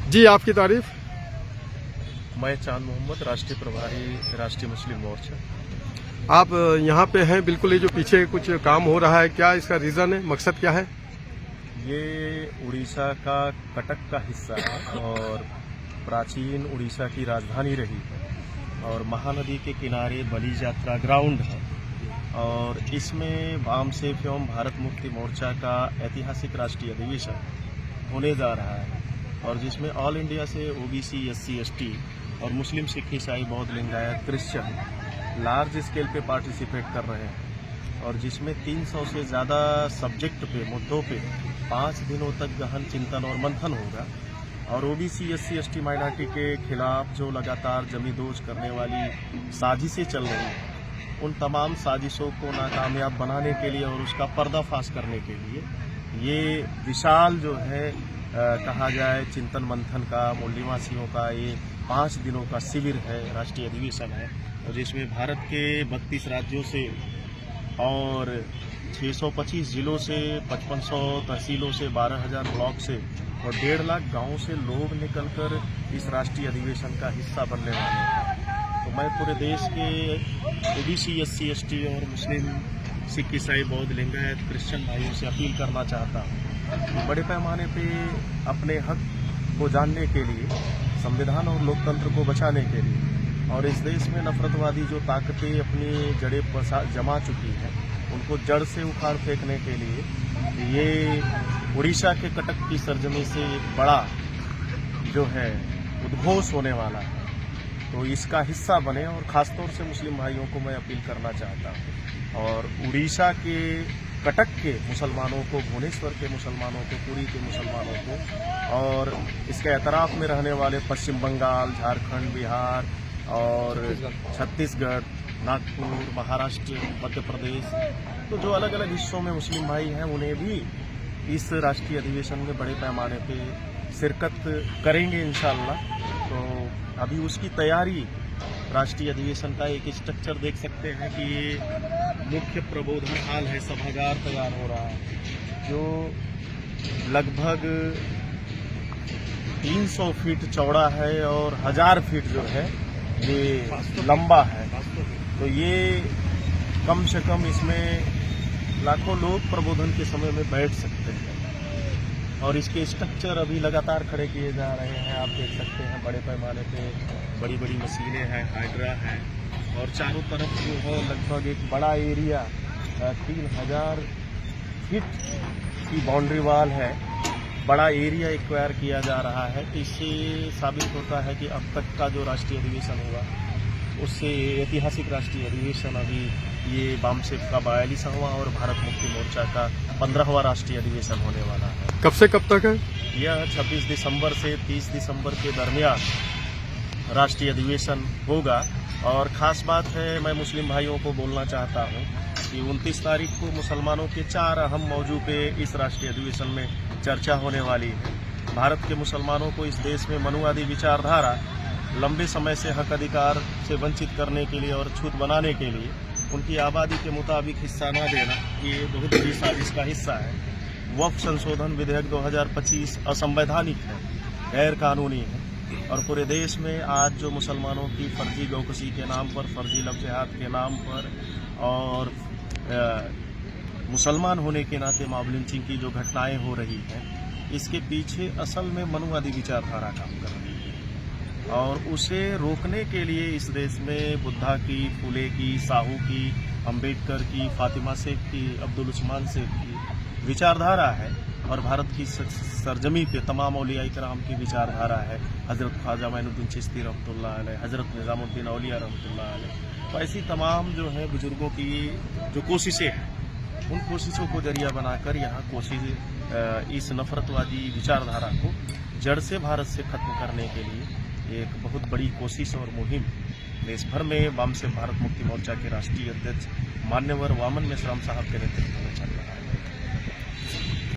जी, आपकी तारीफ। मैं चांद मोहम्मद, राष्ट्रीय प्रभारी, राष्ट्रीय मुस्लिम मोर्चा। आप यहाँ पे हैं, बिल्कुल ये जो पीछे कुछ काम हो रहा है, क्या इसका रीज़न है, मकसद क्या है? ये उड़ीसा का कटक का हिस्सा है और प्राचीन उड़ीसा की राजधानी रही है और महानदी के किनारे बलि यात्रा ग्राउंड है और इसमें वाम सेफ एवं भारत मुक्ति मोर्चा का ऐतिहासिक राष्ट्रीय अधिवेशन होने जा रहा है और जिसमें ऑल इंडिया से ओबीसी, एससी, एसटी और मुस्लिम, सिख, ईसाई, बौद्ध, लिंगायत, क्रिश्चियन लार्ज स्केल पे पार्टिसिपेट कर रहे हैं और जिसमें 300 से ज़्यादा सब्जेक्ट पे, मुद्दों पे 5 दिनों तक गहन चिंतन और मंथन होगा और ओबीसी, एससी, एसटी माइनॉरिटी के खिलाफ जो लगातार जमींदोज करने वाली साजिशें चल रही हैं, उन तमाम साजिशों को नाकामयाब बनाने के लिए और उसका पर्दाफाश करने के लिए ये विशाल जो है कहा जाए चिंतन मंथन का, मूल निवासियों का ये 5 दिनों का शिविर है, राष्ट्रीय अधिवेशन है और जिसमें भारत के 32 राज्यों से और 625 जिलों से, 5500 तहसीलों से, 12,000 ब्लॉक से और 1.5 लाख गाँवों से लोग निकलकर इस राष्ट्रीय अधिवेशन का हिस्सा बनने वाले हैं। तो मैं पूरे देश के ओबीसी, एससी, एसटी और मुस्लिम, सिख, ईसाई, बौद्ध, लिंगायत, क्रिश्चियन भाइयों से अपील करना चाहता हूँ कि बड़े पैमाने पे अपने हक को जानने के लिए, संविधान और लोकतंत्र को बचाने के लिए और इस देश में नफरतवादी जो ताकतें अपनी जड़ें जमा चुकी हैं, उनको जड़ से उखाड़ फेंकने के लिए ये उड़ीसा के कटक की सरजमी से एक बड़ा जो है उद्घोष होने वाला है। तो इसका हिस्सा बने और ख़ासतौर से मुस्लिम भाइयों को मैं अपील करना चाहता हूँ और उड़ीसा के कटक के मुसलमानों को, भुवनेश्वर के मुसलमानों को, पुरी के मुसलमानों को और इसके एतराफ़ में रहने वाले पश्चिम बंगाल, झारखंड, बिहार और छत्तीसगढ़, नागपुर, महाराष्ट्र, मध्य प्रदेश, तो जो अलग अलग हिस्सों में मुस्लिम भाई हैं उन्हें भी इस राष्ट्रीय अधिवेशन में बड़े पैमाने पे शिरकत करेंगे इंशाअल्लाह। तो अभी उसकी तैयारी, राष्ट्रीय अधिवेशन का एक स्ट्रक्चर देख सकते हैं कि ये मुख्य प्रबोधन हाल है, सभागार तैयार हो रहा है जो लगभग 300 फीट चौड़ा है और 1000 फीट जो है ये लंबा है। तो ये कम से कम इसमें लाखों लोग प्रबोधन के समय में बैठ सकते हैं और इसके स्ट्रक्चर अभी लगातार खड़े किए जा रहे हैं। आप देख सकते हैं बड़े पैमाने पे बड़ी बड़ी मशीनें हैं, हाइड्रा है और चारों तरफ जो है लगभग एक बड़ा एरिया 3000 फीट की बाउंड्री वाल है, बड़ा एरिया एक्वायर किया जा रहा है। तो इससे साबित होता है कि अब तक का जो राष्ट्रीय अधिवेशन हुआ उससे ऐतिहासिक राष्ट्रीय अधिवेशन अभी ये वाम सेफ का 42वां और भारत मुक्ति मोर्चा का 15वां राष्ट्रीय अधिवेशन होने वाला है। कब से कब तक है? यह 26 दिसंबर से 30 दिसंबर के दरमियान राष्ट्रीय अधिवेशन होगा और ख़ास बात है, मैं मुस्लिम भाइयों को बोलना चाहता हूँ कि 29 तारीख को मुसलमानों के 4 अहम मौजू पे इस राष्ट्रीय अधिवेशन में चर्चा होने वाली है। भारत के मुसलमानों को इस देश में मनुवादी विचारधारा लंबे समय से हक अधिकार से वंचित करने के लिए और छूत बनाने के लिए उनकी आबादी के मुताबिक हिस्सा न देना, ये बहुत बड़ी साजिश का हिस्सा है। वक्फ संशोधन विधेयक 2025 असंवैधानिक है, गैर कानूनी है और पूरे देश में आज जो मुसलमानों की फर्जी गौकशी के नाम पर, फर्जी लफ्ज़ जिहाद के नाम पर और मुसलमान होने के नाते मॉब लिंचिंग की जो घटनाएं हो रही हैं, इसके पीछे असल में मनुवादी विचारधारा काम कर रही है और उसे रोकने के लिए इस देश में बुद्धा की, फुले की, साहू की, अंबेडकर की, फातिमा शेख की, अब्दुल उस्मान शेख की विचारधारा है और भारत की सरजमी पे तमाम औलिया किराम की विचारधारा है। हज़रत ख्वाजा मोइनुद्दीन चिश्ती रहमतुल्लाह अलैह, हज़रत निज़ामुद्दीन औलिया रहमतुल्लाह अलैह, तो ऐसी तमाम जो है बुजुर्गों की जो कोशिशें हैं, उन कोशिशों को जरिया बनाकर यहाँ कोशिश इस नफरतवादी विचारधारा को जड़ से भारत से खत्म करने के लिए एक बहुत बड़ी कोशिश और मुहिम देश भर में वाम से भारत मुक्ति मोर्चा के राष्ट्रीय अध्यक्ष मान्यवर वामन मेश्राम साहब के नेतृत्व में चल रही है।